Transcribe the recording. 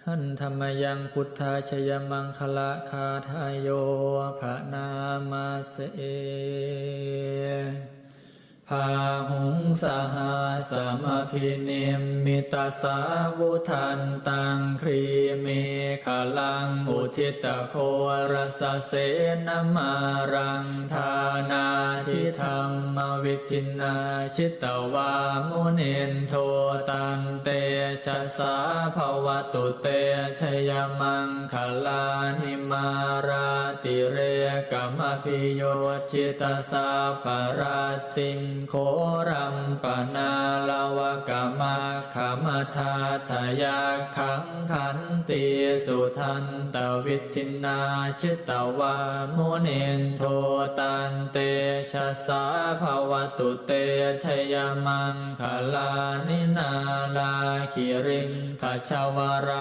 หันธรรมยังพุทธาชยมังคละคาทายโยภะนามาเสพาหุงสหาสมพินิมมิตาสาวุทันตังครีเมขลังอุทิตโครสเสนมารังธานาทิธรรมวิทินาชิตวามุนินโทตันเตชะสาภวตุเตชยมังคลานิมาราติเรกมพิโยชิตาสาปราติงโครัมปนาลาวกามาขมทาทายาขังขันติสุทันตวิทินาชิตวามุนินโทตันเตชะสาภวตุเตชยมังคลานินาลาคิริงขชาวรา